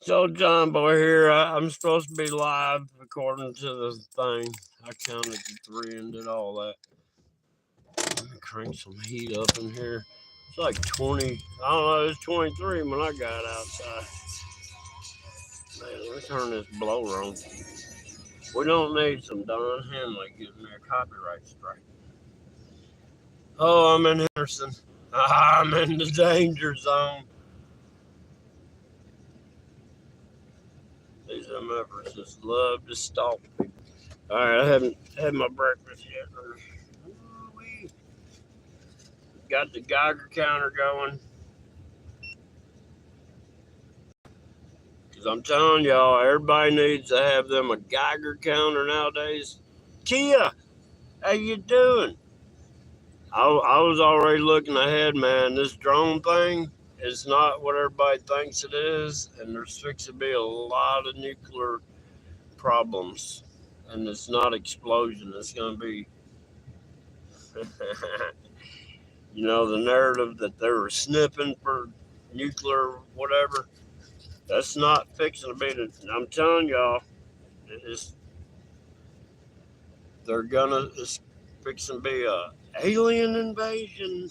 So, John Boy here. I'm supposed to be live according to the thing. I counted to three and did all that. Let me crank some heat up in here. It's like 20. I don't know. It's 23 when I got outside. Man, let's turn this blower on. We don't need some Don Henley getting me a copyright strike. Oh, I'm in Henderson. I'm in the danger zone. These MFers just love to stalk people. All right, I haven't had my breakfast yet. Ooh-wee. Got the Geiger counter going. Because I'm telling y'all, everybody needs to have them a Geiger counter nowadays. Kia, how you doing? I was already looking ahead, man. This drone thing is not what everybody thinks it is. And there's fixing to be a lot of nuclear problems. And it's not explosion. It's going to be, the narrative that they were sniffing for nuclear whatever. That's not fixing to be the. I'm telling y'all, it's they're gonna. It's fixing to be a alien invasion.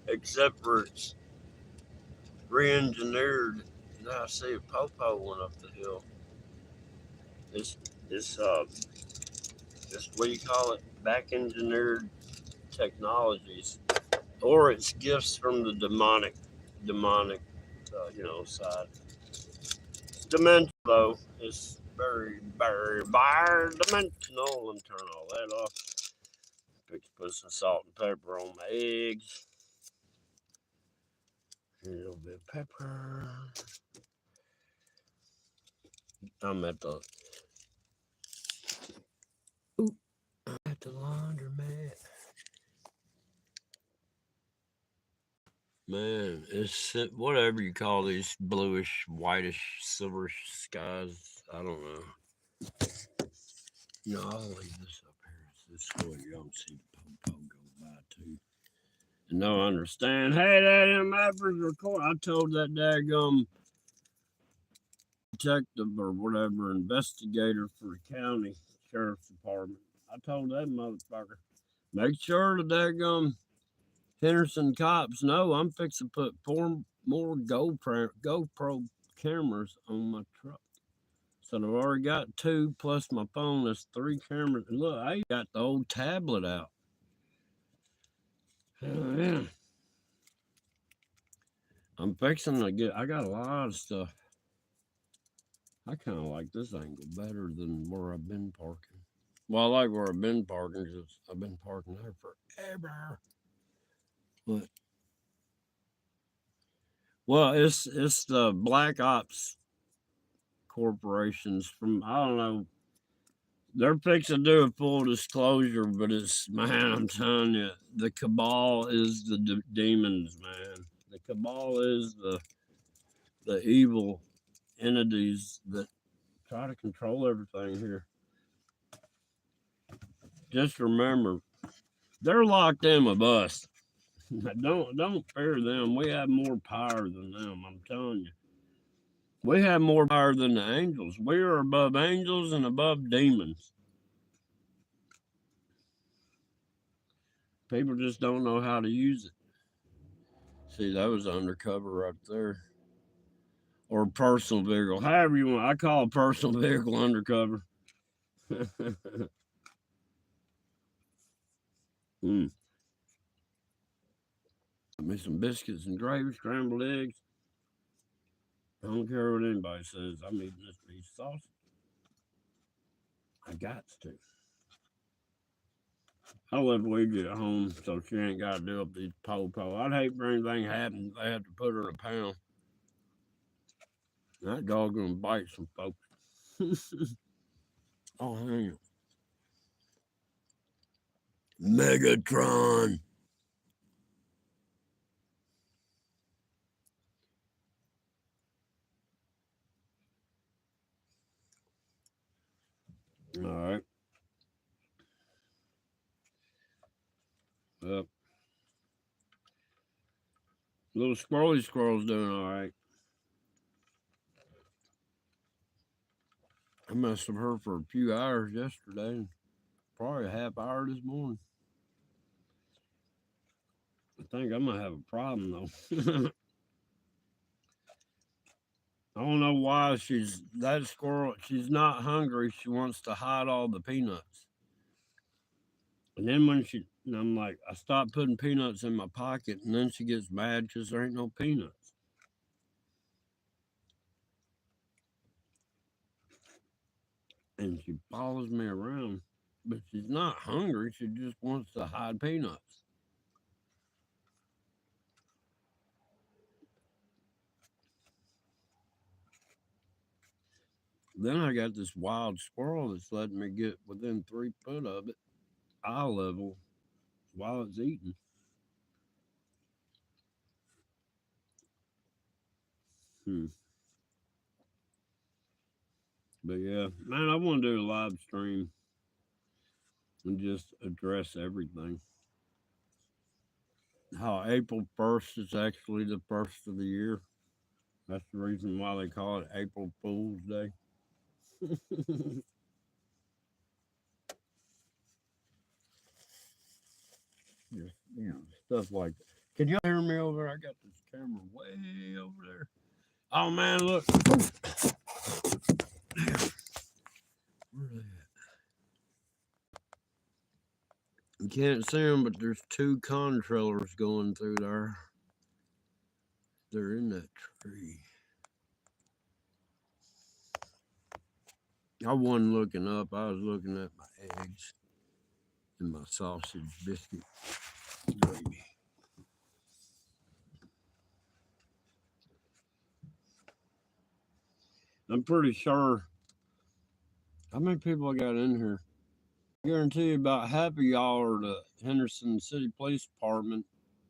Except for it's re-engineered. Now I see a popo went up the hill. It's this this what do you call it? Back engineered technologies, or it's gifts from the demonic, side. Dimensional though. It's very, very bi-dimensional. Let me turn all that off. Put some salt and pepper on my eggs. A little bit of pepper. I'm at the laundromat. Man, it's whatever you call these bluish, whitish, silverish skies. I don't know. I'll leave this up here. This way y'all can see the popo go by too. And no understand. Hey, that MFers record. I told that daggum detective or whatever investigator for the county sheriff's department. I told that motherfucker, make sure the daggum Henderson cops know I'm fixing to put 4 more GoPro cameras on my truck. So I've already got 2 plus my phone. That's 3 cameras. And look, I got the old tablet out. Oh, yeah. I'm fixing to get. I got a lot of stuff. I kind of like this angle better than where I've been parking. Well, I like where I've been parking because I've been parking there forever. But it's the Black Ops corporations from I don't know. They're fixing to do a full disclosure, but man, I'm telling you, the cabal is the demons, man. The cabal is the evil entities that try to control everything here. Just remember, they're locked in with us. Don't fear them. We have more power than them. I'm telling you. We have more power than the angels. We are above angels and above demons. People just don't know how to use it. See, that was undercover right there. Or personal vehicle. However you want. I call a personal vehicle undercover. Give me some biscuits and gravy, scrambled eggs. I don't care what anybody says. I'm eating this piece of sausage. I got to. I left Ouija at home so she ain't got to do up these po. I'd hate for anything to happen. They have to put her in a pound. That dog gonna bite some folks. Oh, hang on. Megatron. All right. Well, Little squirrel's doing all right. I messed with her for a few hours yesterday, and probably a half hour this morning. I think I might have a problem though. I don't know why that squirrel. She's not hungry. She wants to hide all the peanuts. And then and I'm like, I stopped putting peanuts in my pocket, and then she gets mad because there ain't no peanuts. And she follows me around, but she's not hungry. She just wants to hide peanuts. Then I got this wild squirrel that's letting me get within 3 foot of it, eye level, while it's eating. Hmm. But yeah, man, I want to do a live stream and just address everything. How April 1st is actually the first of the year. That's the reason why they call it April Fool's Day. Just, stuff like that. Can you hear me over there? I got this camera way over there. Oh man, look. Where are they at? You can't see them, but there's 2 contrailers going through there. They're in that tree. I wasn't looking up. I was looking at my eggs and my sausage biscuit gravy. I'm pretty sure. How many people I got in here? I guarantee you about half of y'all are the Henderson City Police Department.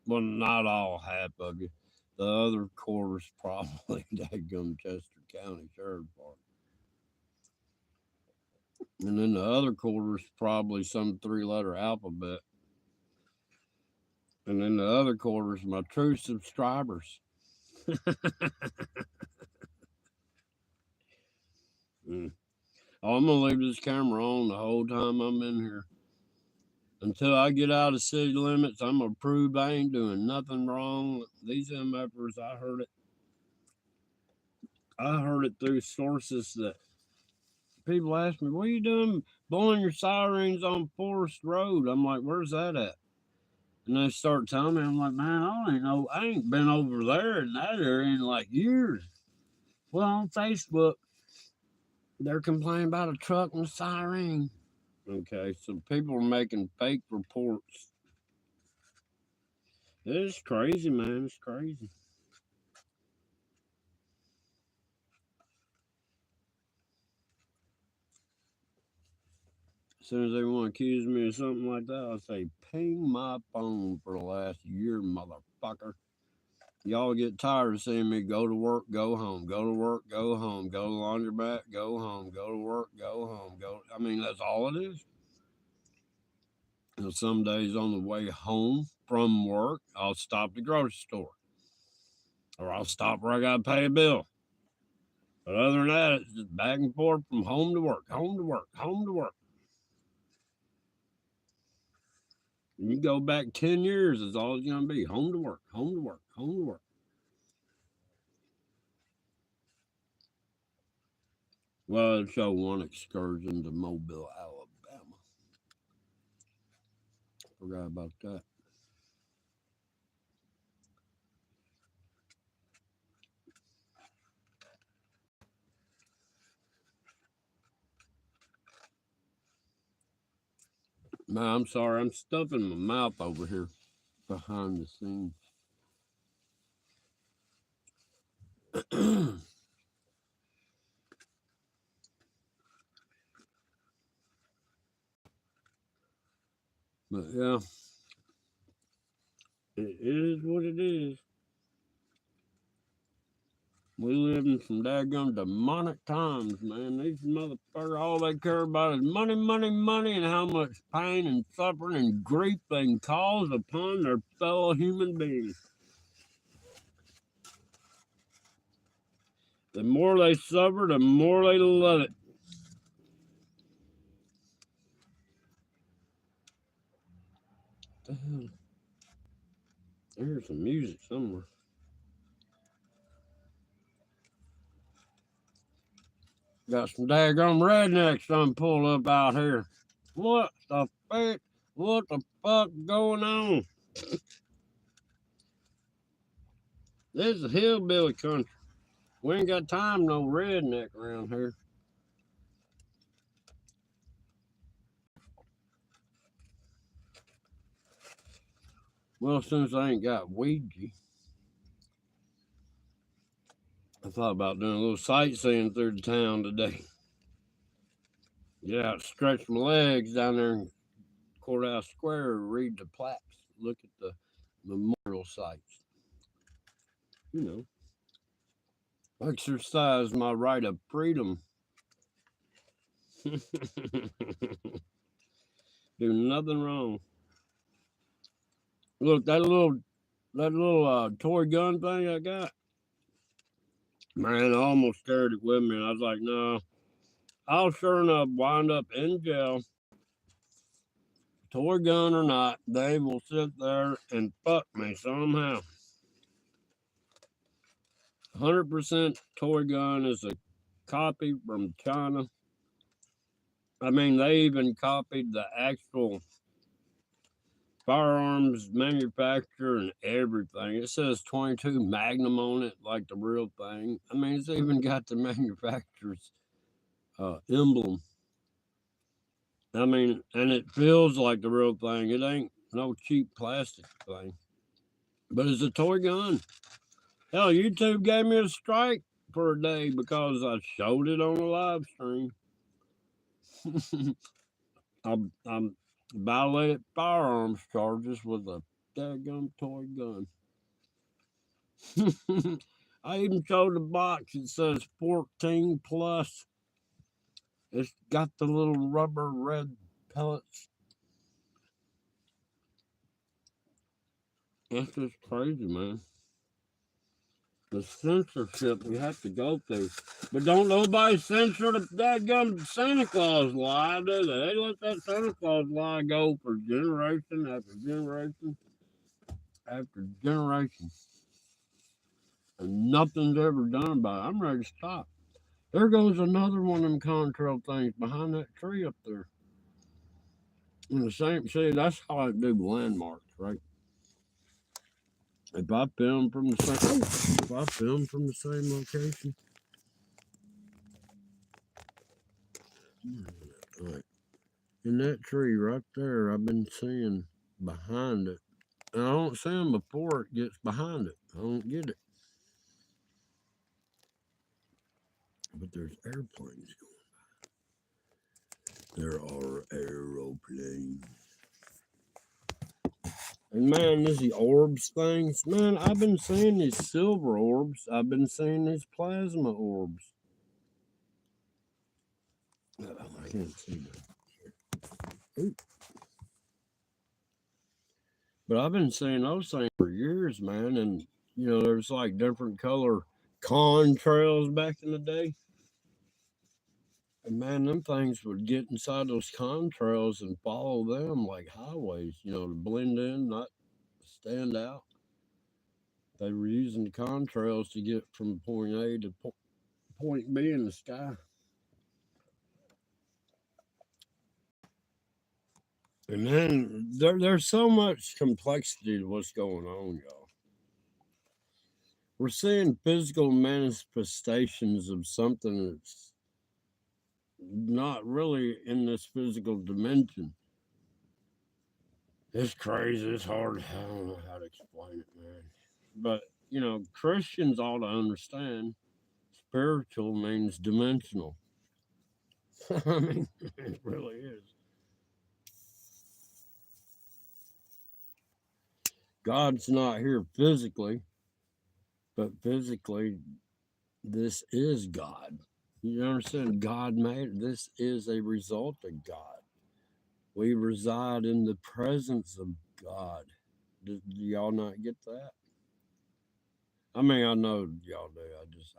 Well, not all half of you. The other quarter's probably Daggum Chester County Sheriff Department. And then the other quarter's probably some 3-letter alphabet. And then the other quarter's my true subscribers. Mm. Oh, I'm gonna leave this camera on the whole time I'm in here. Until I get out of city limits, I'm gonna prove I ain't doing nothing wrong. These MFers, I heard it through sources that people ask me, "What are you doing blowing your sirens on Forest Road?" I'm like, "Where's that at?" And they start telling me, I'm like, "Man, I don't even know. I ain't been over there in that area in like years." Well, on Facebook, they're complaining about a truck and a siren. Okay, so people are making fake reports. It's crazy, man. It's crazy. As soon as they want to accuse me of something like that, I say, ping my phone for the last year, motherfucker. Y'all get tired of seeing me go to work, go home, go to work, go home, go to the laundromat, go home, go to work, go home, go. I mean, that's all it is. And some days on the way home from work, I'll stop at the grocery store. Or I'll stop where I got to pay a bill. But other than that, it's just back and forth from home to work, home to work, home to work. And you go back 10 years, it's all it's going to be home to work, home to work, home to work. Well, I'll show one excursion to Mobile, Alabama. Forgot about that. Man, I'm sorry, I'm stuffing my mouth over here behind the scenes. But yeah, it is what it is. We live in some daggum demonic times, man. These motherfuckers, all they care about is money, money, money, and how much pain and suffering and grief they can cause upon their fellow human beings. The more they suffer, the more they love it. What the hell? There's some music somewhere. Got some daggum rednecks done pull up out here. What the fuck? What the fuck going on? This is hillbilly country. We ain't got time no redneck around here. Well, since I ain't got Ouija, I thought about doing a little sightseeing through the town today. Get out, stretch my legs down there in Courthouse Square, read the plaques, look at the memorial sites. You know, exercise my right of freedom. Do nothing wrong. Look, that little toy gun thing I got, man, I almost carried it with me. And I was like, no, I'll sure enough wind up in jail, toy gun or not. They will sit there and fuck me somehow. 100% toy gun is a copy from China. I mean, they even copied the actual firearms manufacturer and everything. It says 22 Magnum on it, like the real thing. I mean, it's even got the manufacturer's emblem. I mean, and it feels like the real thing. It ain't no cheap plastic thing. But it's a toy gun. Hell, YouTube gave me a strike for a day because I showed it on a live stream. I'm violated firearms charges with a daggum toy gun. I even showed the box. It says 14 plus. It's got the little rubber red pellets. That's just crazy, man. The censorship we have to go through. But don't nobody censor the daggum Santa Claus lie, do they? They let that Santa Claus lie go for generation after generation after generation. And nothing's ever done about it. I'm ready to stop. There goes another one of them contrail things behind that tree up there. In the same, see, that's how I do landmarks, right? If I film from the same location. All right. In that tree right there, I've been seeing behind it. And I don't see them before it gets behind it. I don't get it. But there's airplanes going by. There are aeroplanes. And man, these orbs things, man, I've been seeing these silver orbs. I've been seeing these plasma orbs. I can't see that. Ooh. But I've been seeing those things for years, man. And, you know, there's like different color contrails back in the day. And man, them things would get inside those contrails and follow them like highways, you know, to blend in, not stand out. They were using the contrails to get from point A to point B in the sky. And then there's so much complexity to what's going on, y'all. We're seeing physical manifestations of something that's not really in this physical dimension. It's crazy. It's hard. I don't know how to explain it, man. But, you know, Christians ought to understand spiritual means dimensional. I mean, it really is. God's not here physically, but physically, this is God. You understand? God made this is a result of God. We reside in the presence of God. Do y'all not get that? I mean, I know y'all do.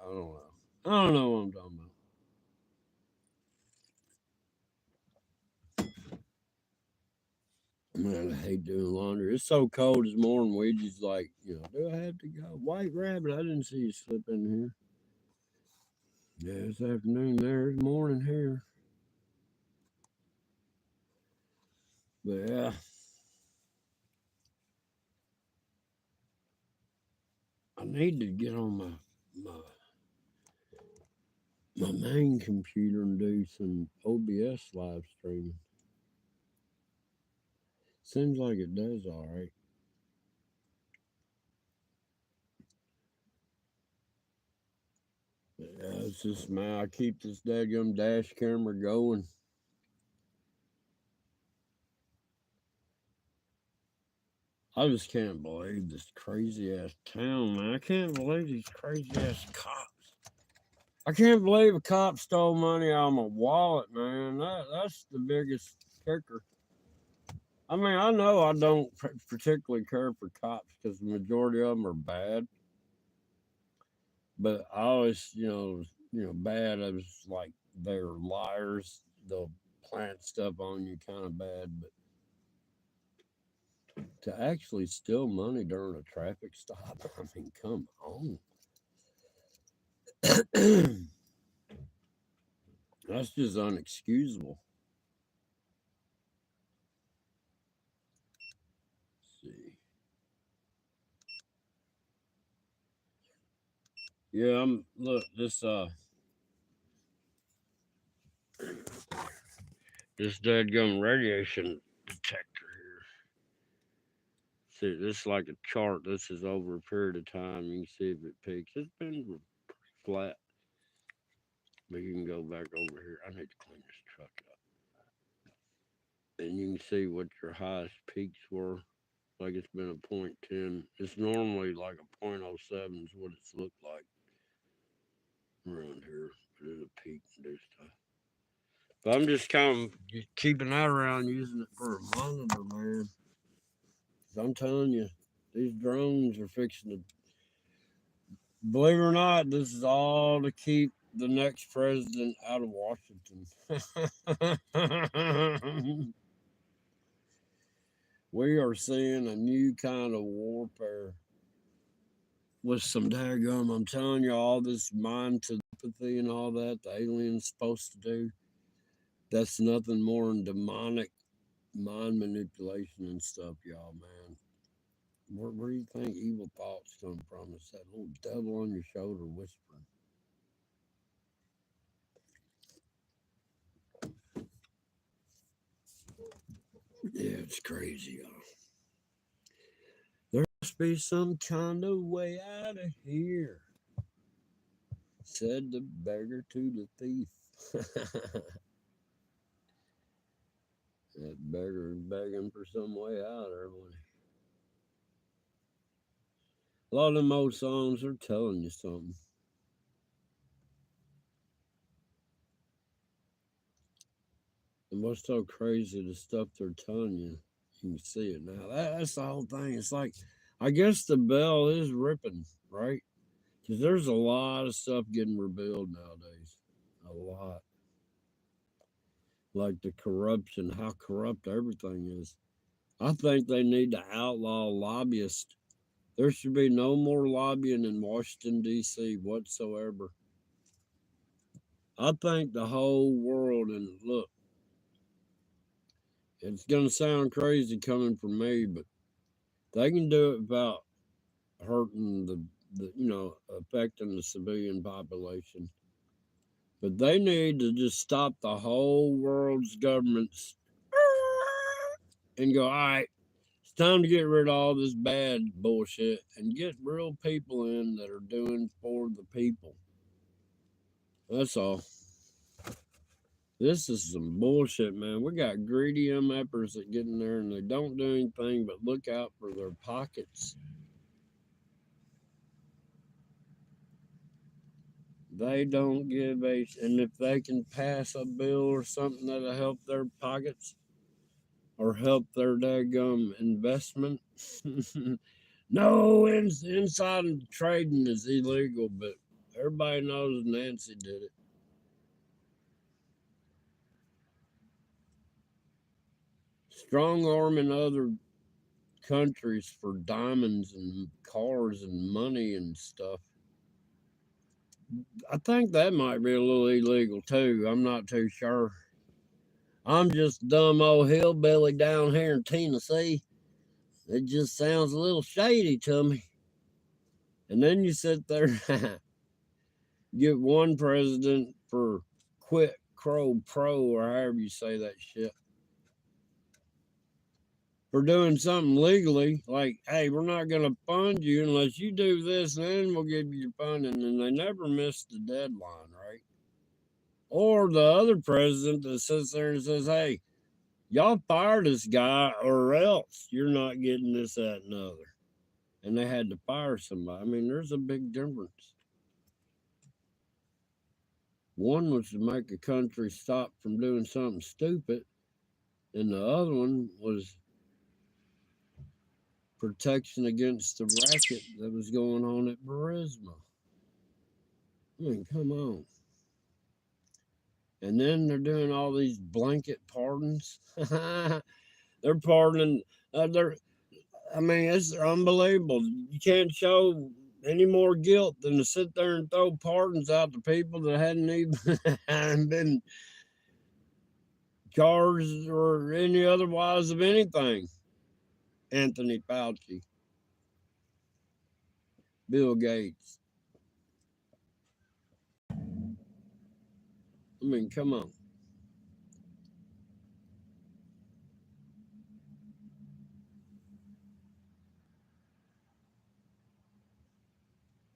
I don't know. I don't know what I'm talking about. Man, I hate doing laundry. It's so cold this morning. Ouija's like, do I have to go? White Rabbit, I didn't see you slip in here. Yeah, it's afternoon there. It's morning here. But yeah. I need to get on my main computer and do some OBS live streaming. Seems like it does all right. But yeah, it's just, man, I keep this dadgum dash camera going. I just can't believe this crazy ass town, man. I can't believe these crazy ass cops. I can't believe a cop stole money out of my wallet, man. That's the biggest kicker. I mean, I know I don't particularly care for cops because the majority of them are bad. But I always, bad as like they're liars. They'll plant stuff on you kind of bad. But to actually steal money during a traffic stop, I mean, come on. That's just unexcusable. Let's see. Yeah, look, this dead radiation detector here. See, this is like a chart. This is over a period of time. You can see if it peaks. It's been pretty flat. But you can go back over here. I need to clean this truck up. And you can see what your highest peaks were. Like it's been a 0.10. It's normally like a 0.07 is what it's looked like around here. But it'll peak and do stuff. But I'm just kind of keeping that around using it for a monitor, man. I'm telling you, these drones are fixing to. Believe it or not, this is all to keep the next president out of Washington. We are seeing a new kind of warfare with some daggum. I'm telling you, all this mind telepathy and all that the alien's supposed to do. That's nothing more than demonic mind manipulation and stuff, y'all, man. Where do you think evil thoughts come from? It's that little devil on your shoulder whispering. Yeah, it's crazy, y'all. There must be some kind of way out of here, said the beggar to the thief. That beggar is begging for some way out, everybody. A lot of them old songs are telling you something. And what's so crazy, the stuff they're telling you, you can see it now. That's the whole thing. It's like, I guess the bell is ripping, right? Because there's a lot of stuff getting revealed nowadays. A lot. Like the corruption, how corrupt everything is. I think they need to outlaw lobbyists. There should be no more lobbying in Washington, D.C. whatsoever. I think the whole world, and look, it's going to sound crazy coming from me, but they can do it without hurting affecting the civilian population. But they need to just stop the whole world's governments and go, all right, it's time to get rid of all this bad bullshit and get real people in that are doing for the people. That's all. This is some bullshit, man. We got greedy MFers that get in there and they don't do anything but look out for their pockets. They don't give a, and if they can pass a bill or something that'll help their pockets or help their daggum investment. No, inside trading is illegal, but Everybody knows Nancy did it. Strong arming other countries for diamonds and cars and money and stuff. I think that might be a little illegal too. I'm not too sure. I'm just a dumb old hillbilly down here in Tennessee. It just sounds a little shady to me. And then you sit there, get one president for Quit Crow Pro, or however you say that shit, for doing something legally, like, hey, we're not going to fund you unless you do this, and then we'll give you your funding. And they never miss the deadline, right? Or the other president that sits there and says, hey, y'all fire this guy or else you're not getting this, that, and the other. And they had to fire somebody. I mean, there's a big difference. One was to make a country stop from doing something stupid, and the other one was protection against the racket that was going on at Burisma. I mean, come on. And then they're doing all these blanket pardons. They're pardoning. I mean, it's unbelievable. You can't show any more guilt than to sit there and throw pardons out to people that hadn't even been charged or any otherwise of anything. Anthony Fauci, Bill Gates. I mean, come on.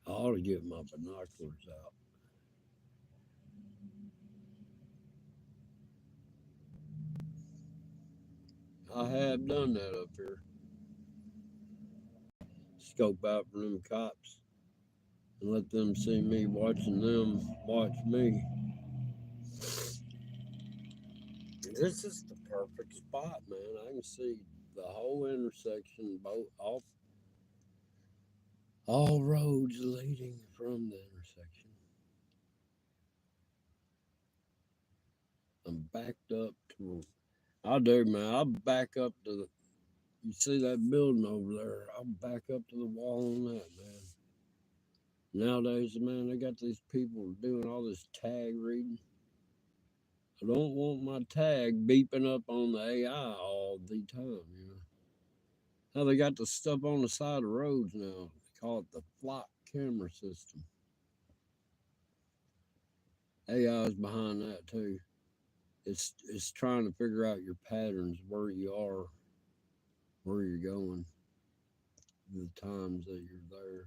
I ought to get my binoculars out. I have done that up here. Scope out for them cops and let them see me watching them watch me. This is the perfect spot, man. I can see the whole intersection, both all roads leading from the intersection. I'm backed up to. I do, man. I'll back up to the. You see that building over there? I'll back up to the wall on that, man. Nowadays, man, they got these people doing all this tag reading. I don't want my tag beeping up on the AI all the time, you know. Now they got the stuff on the side of roads now. They call it the flock camera system. AI is behind that too. It's trying to figure out your patterns, where you are, where you're going, the times that you're there.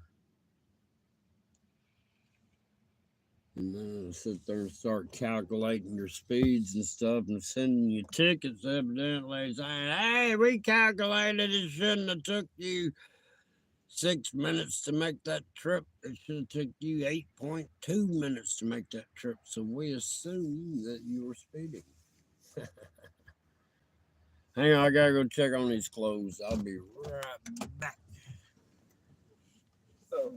And then it'll sit there and start calculating your speeds and stuff and sending you tickets, evidently saying, hey, we calculated it shouldn't have took you 6 minutes to make that trip. It should have took you 8.2 minutes to make that trip. So we assume that you were speeding. Hang on, I gotta go check on these clothes. I'll be right back. Oh,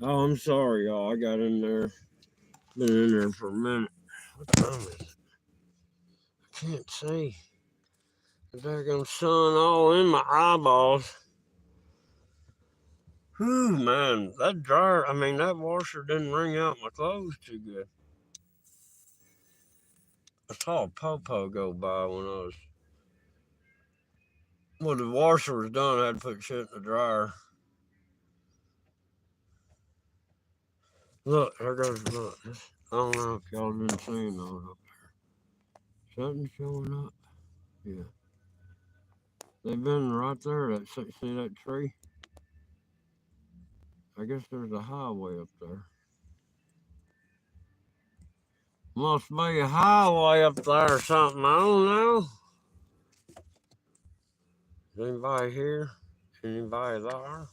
Oh, I'm sorry, y'all. I got in there. Been in there for a minute. What time is it? I can't see. The daggone sun all in my eyeballs. Whew, man. That dryer, that washer didn't wring out my clothes too good. I saw a popo go by when I was. Well, the washer was done. I had to put shit in the dryer. Look, there goes, look. I don't know if y'all didn't see those up there. Something showing up? Yeah. They've been right there. See that tree? I guess there's a highway up there. Must be a highway up there or something. I don't know. Is anybody here? Anybody there?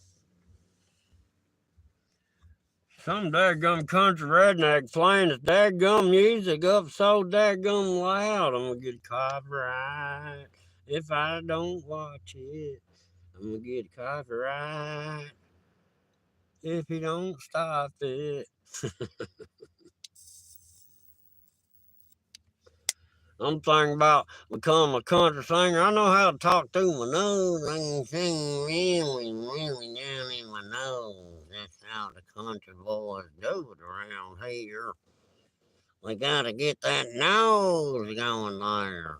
Some dadgum country redneck playing his dadgum music up so dadgum loud. I'm gonna get copyright if I don't watch it. I'm gonna get copyright if he don't stop it. I'm thinking about becoming a country singer. I know how to talk through my nose. I can sing really, really down in my nose. That's how the country boys do it around here. We gotta get that nose going there.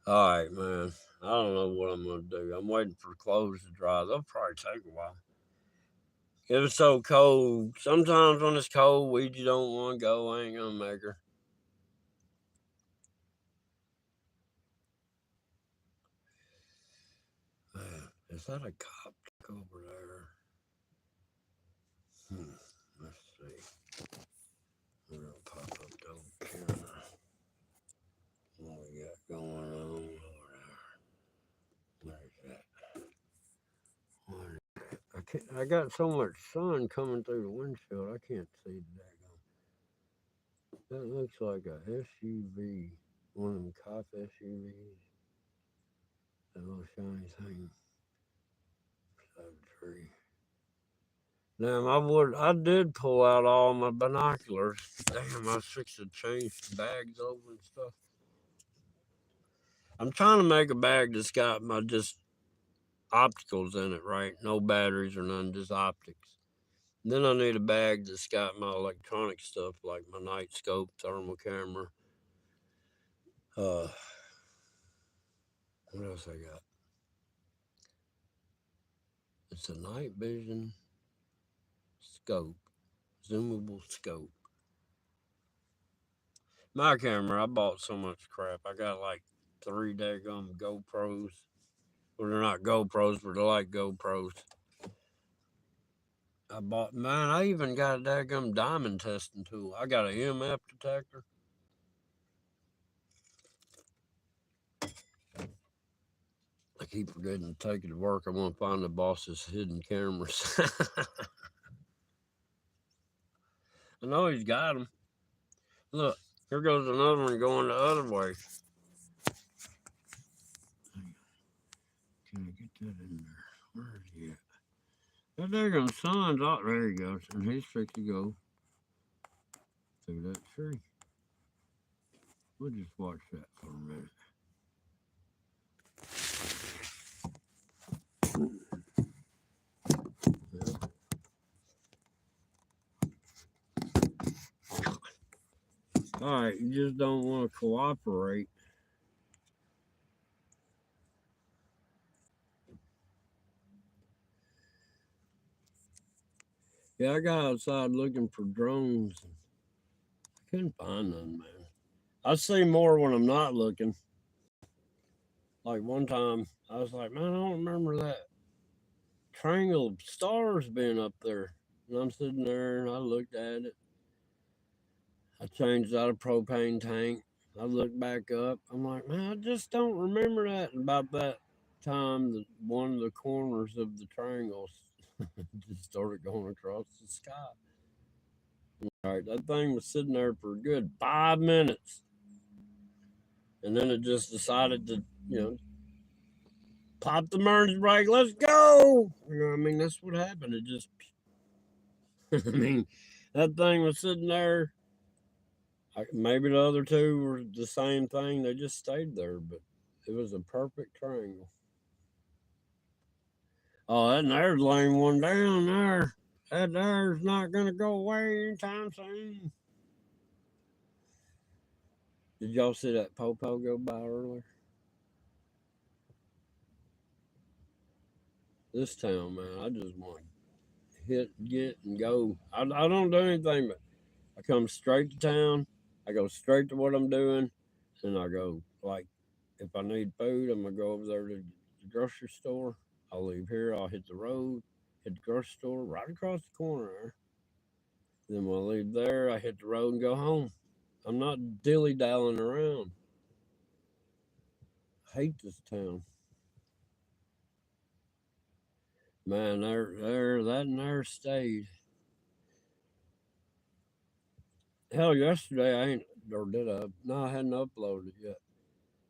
All right, man. I don't know what I'm gonna do. I'm waiting for clothes to dry. They'll probably take a while. It was so cold. Sometimes when it's cold, we just don't want to go. I ain't gonna make her. Is that a cop over there? Let's see. We're gonna pop up the camera. What we got going on over there? Where's that? I got so much sun coming through the windshield, I can't see the daggone. That looks like a SUV, one of them cop SUVs. That little shiny thing beside the tree. Damn, I did pull out all my binoculars. Damn, I was fixing to change the bags over and stuff. I'm trying to make a bag that's got my just opticals in it, right? No batteries or none, just optics. Then I need a bag that's got my electronic stuff like my night scope, thermal camera. What else I got? It's a night vision scope, zoomable scope. My camera, I bought so much crap. I got like 3 daggum GoPros. Well, they're not GoPros, but they're like GoPros. I even got a daggum diamond testing tool. I got an EMF detector. I keep forgetting to take it to work. I want to find the boss's hidden cameras. I know he's got them. Look, here goes another one going the other way. Can I get that in there? Where is he at? That daggum sun's out. There he goes. And he's fixing to go through that tree. We'll just watch that for a minute. All right, you just don't want to cooperate. Yeah, I got outside looking for drones. I couldn't find none, man. I see more when I'm not looking. Like one time, I was like, man, I don't remember that triangle of stars being up there. And I'm sitting there and I looked at it. I changed out a propane tank. I looked back up. I'm like, man, I just don't remember that. And about that time, one of the corners of the triangles just started going across the sky. All right, that thing was sitting there for a good 5 minutes. And then it just decided to, pop the emergency brake. Let's go. I mean, that's what happened. It just, I mean, that thing was sitting there. Maybe the other two were the same thing. They just stayed there, but it was a perfect triangle. Oh, that there's laying one down there. That there's not going to go away anytime soon. Did y'all see that Popo go by earlier? This town, man, I just want to hit, get, and go. I don't do anything, but I come straight to town. I go straight to what I'm doing, and I go, like, if I need food, I'm going to go over there to the grocery store. I'll leave here. I'll hit the road, hit the grocery store right across the corner there. Then when I leave there, I hit the road and go home. I'm not dilly-dallying around. I hate this town. Man, that and there stayed. Hell, yesterday I ain't, or did I? No, I hadn't uploaded yet.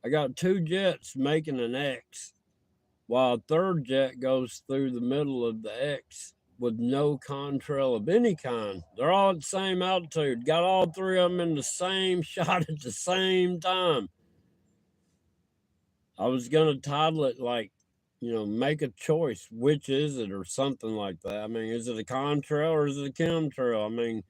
I got 2 jets making an X, while a third jet goes through the middle of the X with no contrail of any kind. They're all at the same altitude. Got all 3 of them in the same shot at the same time. I was gonna title it like, make a choice. Which is it, or something like that? I mean, is it a contrail or is it a chemtrail? I mean,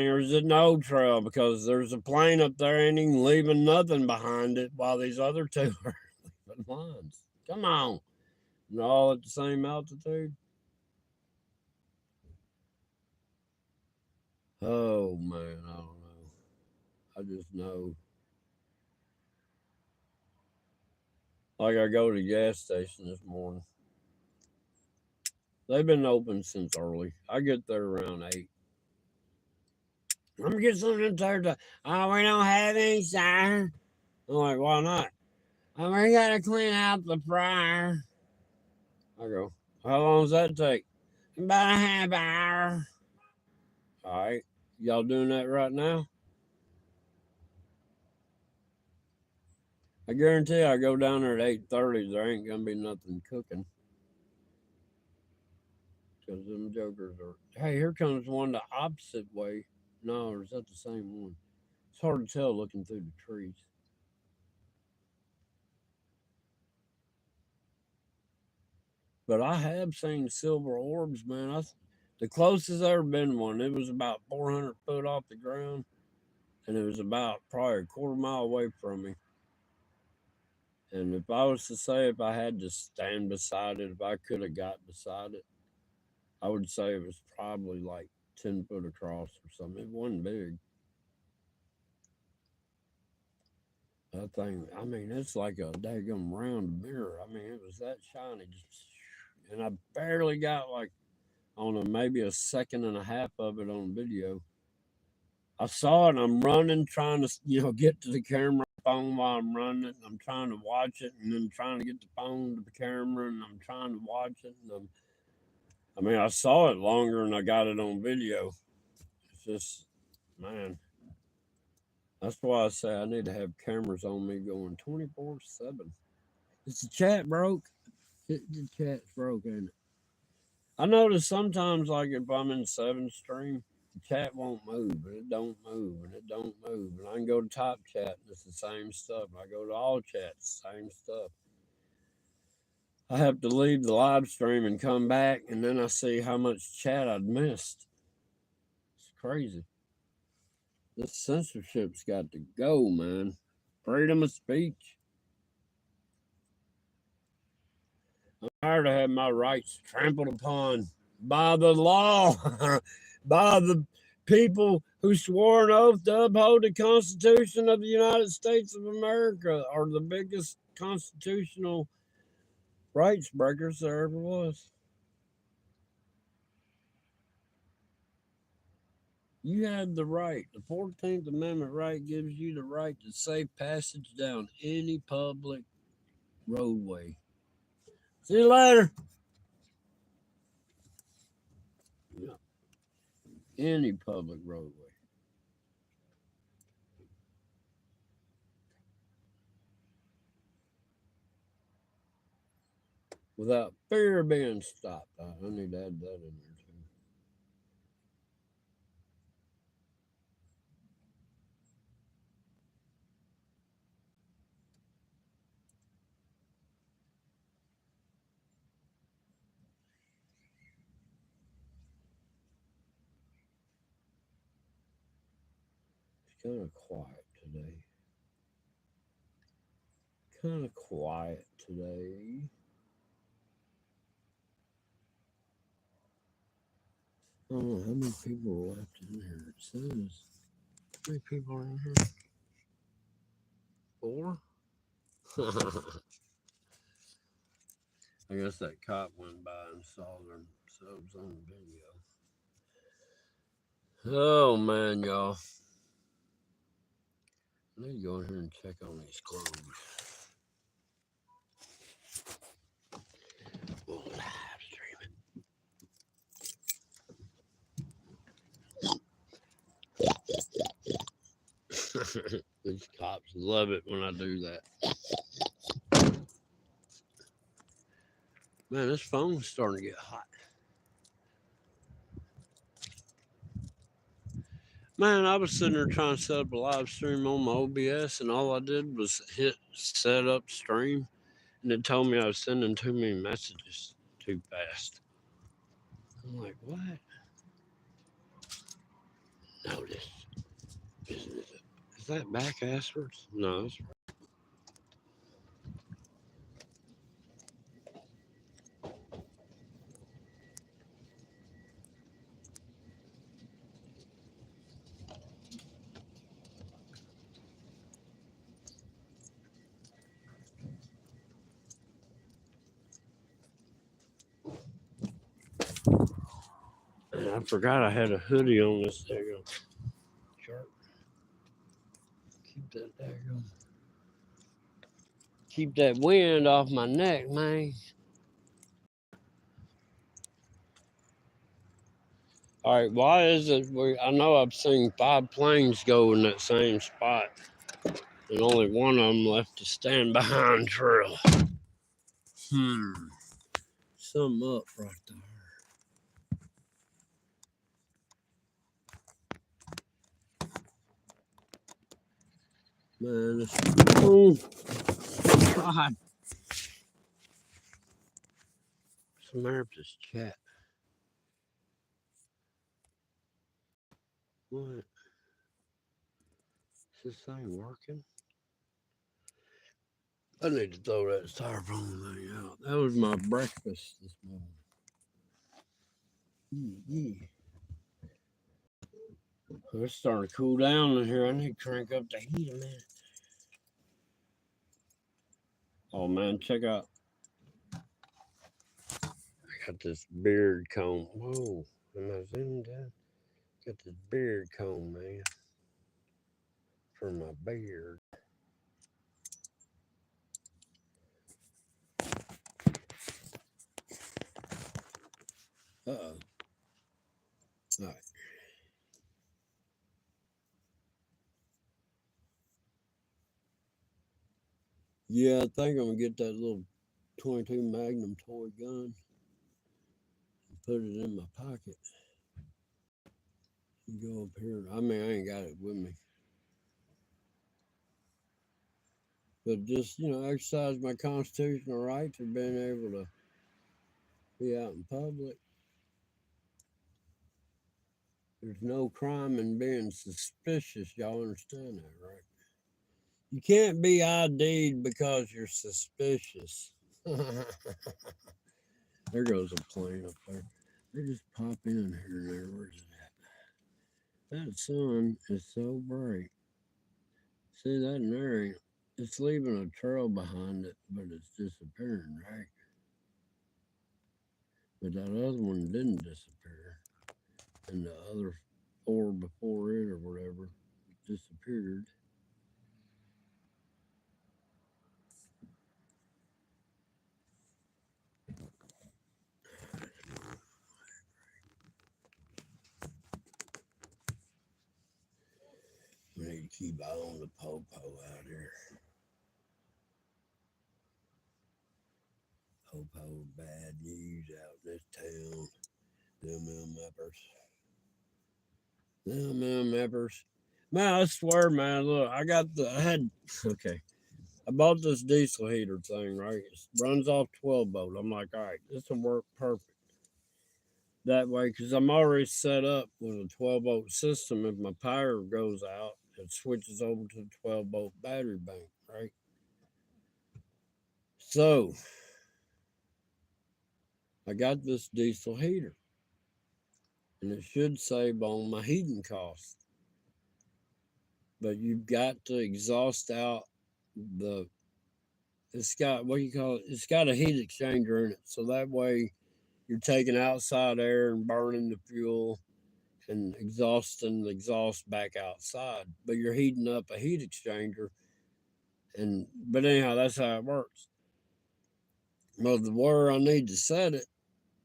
or is it no trail? Because there's a plane up there ain't even leaving nothing behind it, while these other 2 are leaving lines. Come on, they're all at the same altitude. Oh man, I don't know. I just know. Like, I go to the gas station this morning. They've been open since early. I get there around 8. I'm gonna get something to. Oh, we don't have any, sir. I'm like, why not? Oh, we gotta clean out the fryer. I go, how long does that take? About a half hour. All right, y'all doing that right now? I guarantee I go down there at 8:30. There ain't gonna be nothing cooking. Because them jokers are. Hey, here comes one the opposite way. No, or is that the same one? It's hard to tell looking through the trees. But I have seen silver orbs, man. The closest I ever been one, it was about 400 foot off the ground, and it was about probably a quarter mile away from me. And if I was to say, if I had to stand beside it, if I could have got beside it, I would say it was probably like 10 foot across or something. It wasn't big. That thing, I mean, it's like a daggum round mirror. I mean, it was that shiny. And I barely got like, I don't know, maybe a second and a half of it on video. I saw it and I'm running, trying to, get to the camera phone while I'm running. I'm trying to watch it and then trying to get the phone to the camera and I'm trying to watch it. I mean, I saw it longer and I got it on video. It's just, man, that's why I say I need to have cameras on me going 24/7. Is the chat broke? The chat's broke, ain't it? I notice sometimes, like if I'm in 7 stream, the chat won't move, and it don't move, and it don't move. And I can go to top chat, and it's the same stuff. I go to all chats, same stuff. I have to leave the live stream and come back, and then I see how much chat I'd missed. It's crazy. This censorship's got to go, man. Freedom of speech. I'm tired of having my rights trampled upon by the law, by the people who swore an oath to uphold the Constitution of the United States of America, are the biggest constitutional rights breakers there ever was. You have the right. The 14th Amendment right gives you the right to safe passage down any public roadway. See you later. Yeah. any public roadway. Without fear of being stopped. I need to add that in there too. It's kind of quiet today. Kind of quiet today. I don't know how many people are left in here. It says, how many people are in here? 4? I guess that cop went by and saw themselves on the video. Oh man, y'all. I need to go in here and check on these clothes. We'll live stream it. These cops love it when I do that. Man, this phone's starting to get hot. Man, I was sitting there trying to set up a live stream on my OBS, and all I did was hit set up stream, and it told me I was sending too many messages too fast. I'm like, what? Notice. Is that back asswards? No, that's right. And I forgot I had a hoodie on this daggone shirt. Keep that daggone. Keep that wind off my neck, man. All right, why is it? I know I've seen 5 planes go in that same spot, and only one of them left to stand behind trail. Something up right there. Man, oh God. Some air up this chat. What? Is this thing working? I need to throw that styrofoam thing out. That was my breakfast this morning. Yeah. It's starting to cool down in here. I need to crank up the heat a minute. Oh man, check out. I got this beard comb. Whoa, am I zoomed in? Got this beard comb, man, for my beard. Uh-oh. All right. Yeah, I think I'm gonna get that little 22 Magnum toy gun and put it in my pocket. And go up here. I mean, I ain't got it with me. But just, exercise my constitutional right to being able to be out in public. There's no crime in being suspicious. Y'all understand that, right? You can't be ID'd because you're suspicious. There goes a plane up there. They just pop in here and there. Where's it at? That sun is so bright. See that in there? It's leaving a trail behind it, but it's disappearing, right? But that other one didn't disappear. And the other 4 before it or whatever disappeared. Keep on the popo out here. Popo bad news out in this town. Them members. Man, I swear, man, look, okay. I bought this diesel heater thing, right? It runs off 12 volt. I'm like, all right, this will work perfect. That way, because I'm already set up with a 12 volt system. If my power goes out, it switches over to the 12 volt battery bank, right? So, I got this diesel heater, and it should save on my heating costs. But you've got to exhaust out the it's got what you call it, it's got a heat exchanger in it. So that way you're taking outside air and burning the fuel and exhausting the exhaust back outside. But you're heating up a heat exchanger, and but anyhow, that's how it works. Well, where I need to set it,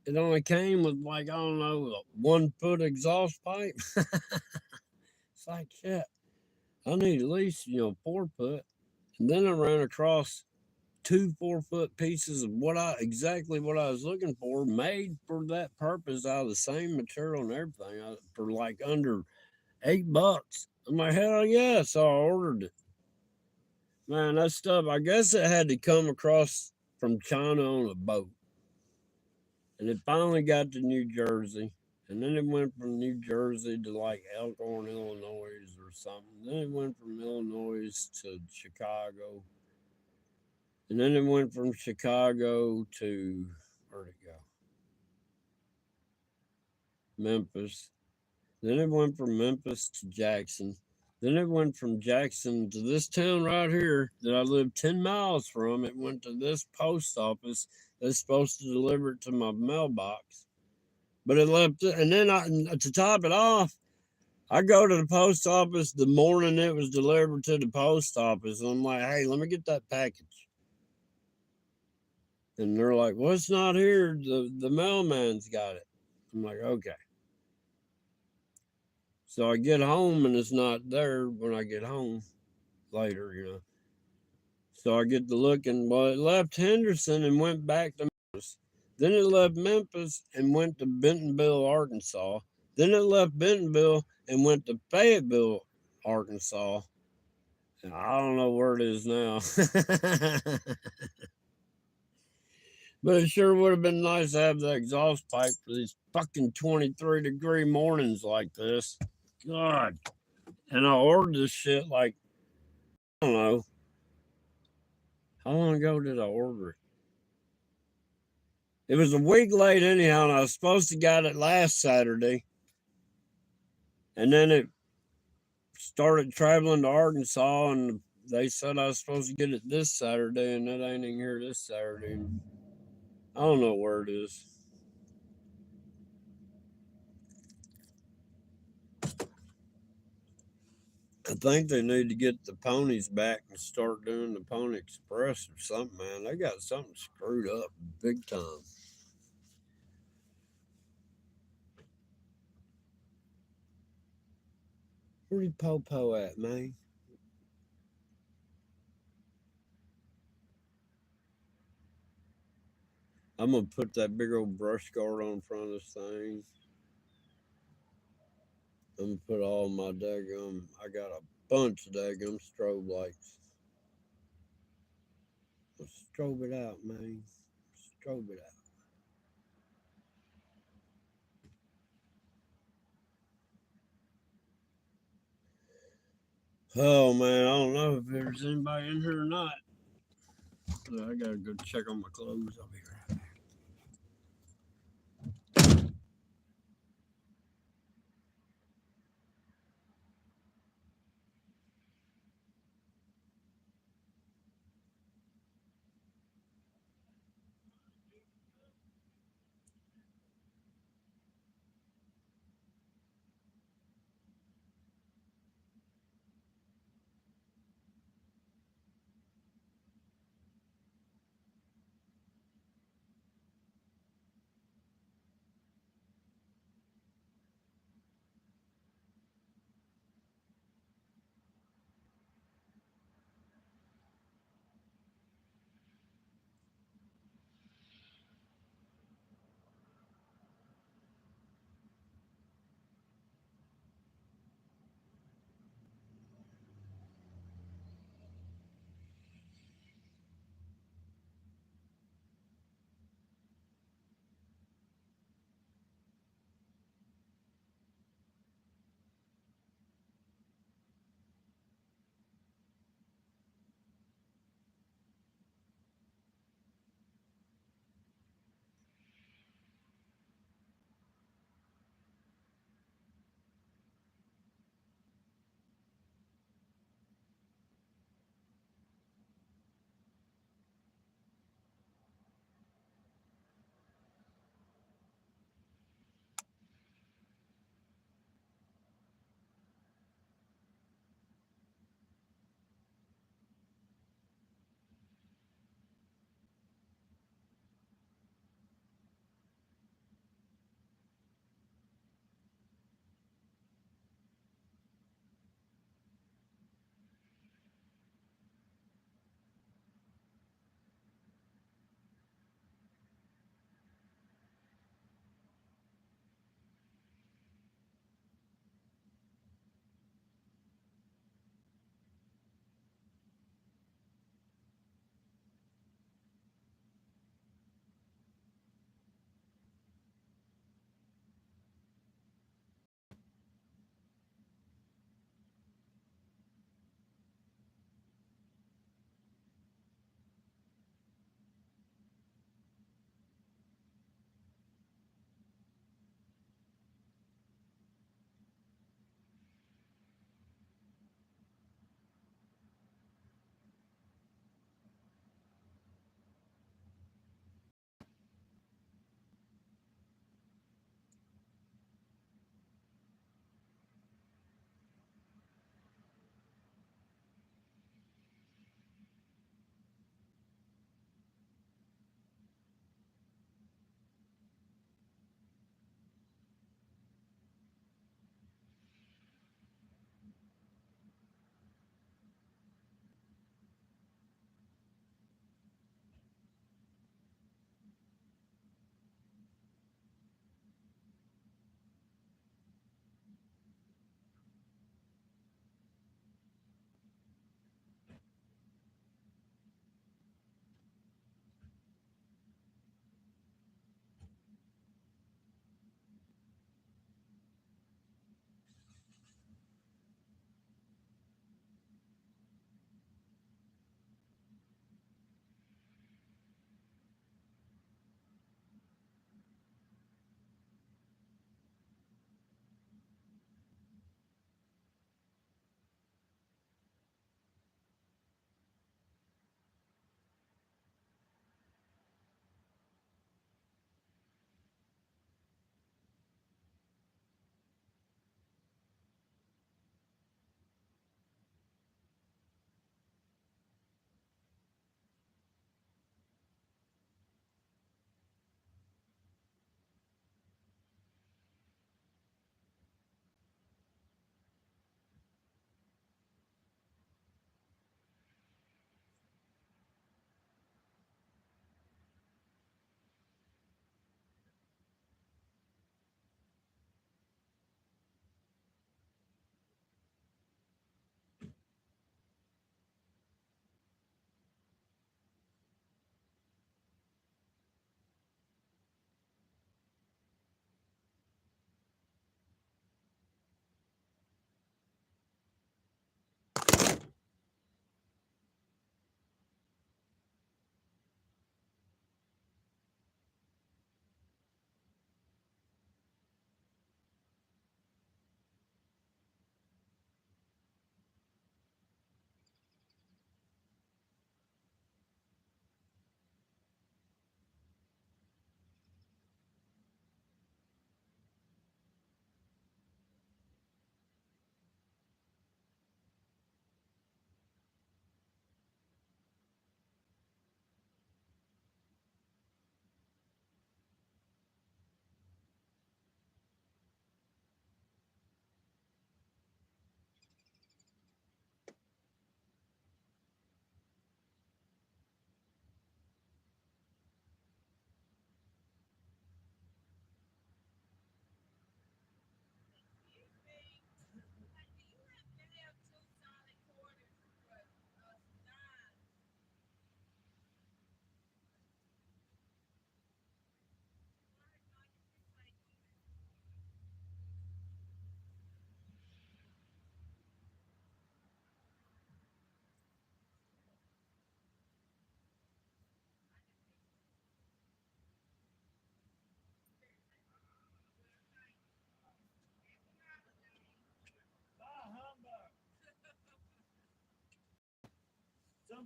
it only came with like, I don't know, a 1 foot exhaust pipe. It's like shit. I need at least, 4 foot. And then I ran across 2 4 foot pieces of exactly what I was looking for, made for that purpose out of the same material and everything, for like under $8. I'm like, hell yeah! So I ordered it. Man, that stuff, I guess it had to come across from China on a boat, and it finally got to New Jersey. And then it went from New Jersey to like Elkhorn, Illinois, or something. Then it went from Illinois to Chicago. And then it went from Chicago to, where'd it go? Memphis. Then it went from Memphis to Jackson. Then it went from Jackson to this town right here that I live 10 miles from. It went to this post office that's supposed to deliver it to my mailbox. But it left, and then to top it off, I go to the post office the morning it was delivered to the post office. And I'm like, hey, let me get that package. And they're like, well, it's not here. The mailman's got it. I'm like, okay. So I get home and it's not there when I get home later. So I get to looking. Well, it left Henderson and went back to Memphis. Then it left Memphis and went to Bentonville, Arkansas. Then it left Bentonville and went to Fayetteville, Arkansas. I don't know where it is now. But it sure would have been nice to have the exhaust pipe for these fucking 23-degree mornings like this. God. And I ordered this shit like, I don't know. How long ago did I order it? It was a week late anyhow, and I was supposed to got it last Saturday. And then it started traveling to Arkansas, and they said I was supposed to get it this Saturday, and it ain't in here this Saturday. I don't know where it is. I think they need to get the ponies back and start doing the Pony Express or something, man. They got something screwed up big time. Where's Popo at, man? I'm gonna put that big old brush guard on front of this thing. I'm gonna put all my daggum. I got a bunch of daggum strobe lights. Let's strobe it out, man. Strobe it out. Oh man, I don't know if there's anybody in here or not. I gotta go check on my clothes. I'll be right back.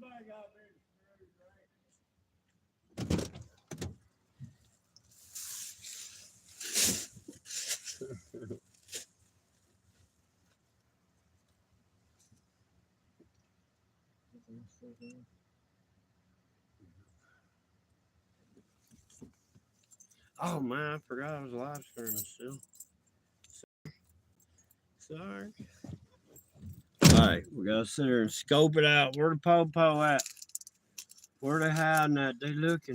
Somebody got me screwed, right? Oh man, I forgot I was live streaming still. Sorry. Alright, we gotta sit here and scope it out. Where the po-po at? Where they hiding at? They looking.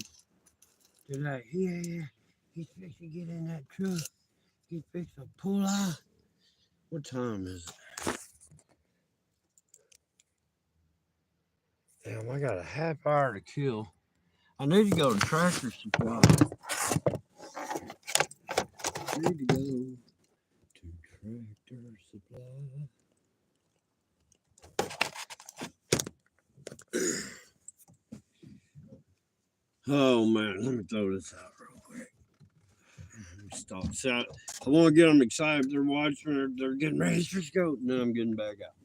They're like, yeah. He's fixing to get in that truck. He's fixing to pull out. What time is it? Damn, I got a half hour to kill. I need to go to Tractor Supply. I need to go to Tractor Supply. Oh man, let me throw this out real quick. Let me stop. So I want to get them excited. They're watching. They're getting ready for scope. Now I'm getting back out.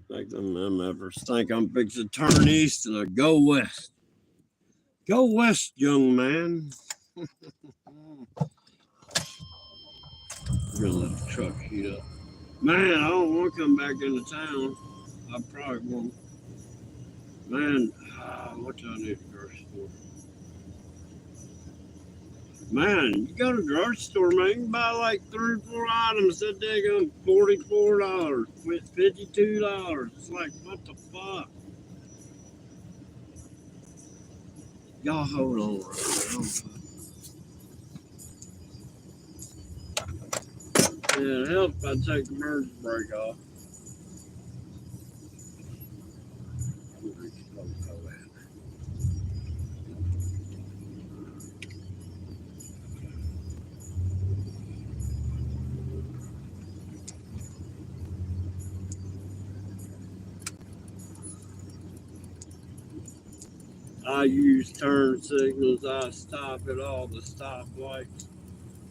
Like them ever think I'm fixing to turn east and I go west. Go west, young man. We're gonna let the truck heat up. Man, I don't want to come back into town. I probably won't. Man, what do I need to grocery store? Man, you go to the grocery store, man, you can buy like 3 or 4 items that day on $44, $52. It's like, what the fuck? Y'all hold on right now. Yeah, it helps if I take the emergency brake off. I use turn signals. I stop at all the stoplights,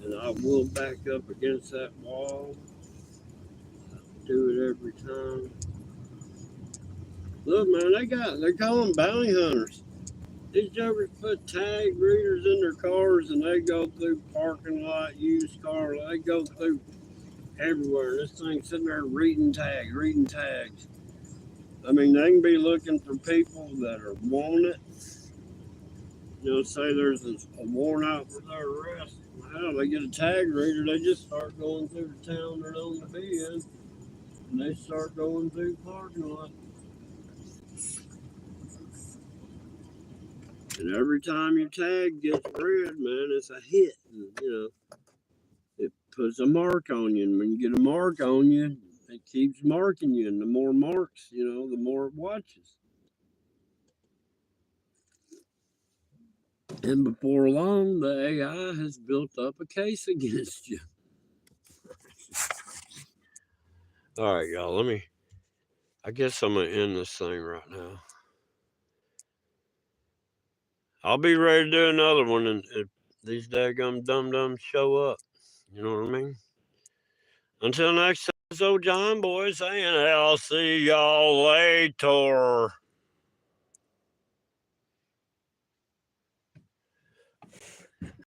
and I will back up against that wall. I do it every time. Look, man, they call them bounty hunters. These jokers put tag readers in their cars, and they go through parking lot, used car. They go through everywhere. This thing's sitting there reading tags. I mean, they can be looking for people that are wanted. You know, say there's a warrant out for their arrest. Well, they get a tag reader, they just start going through the town they're known to be in, and they start going through the parking lot. And every time your tag gets read, man, it's a hit. And, you know, it puts a mark on you, and when you get a mark on you, it keeps marking you, and the more marks, you know, the more it watches. And before long, the AI has built up a case against you. All right, y'all, I guess I'm going to end this thing right now. I'll be ready to do another one if these daggum dum-dums show up. You know what I mean? Until next time, it's old John Boy saying, I'll see y'all later.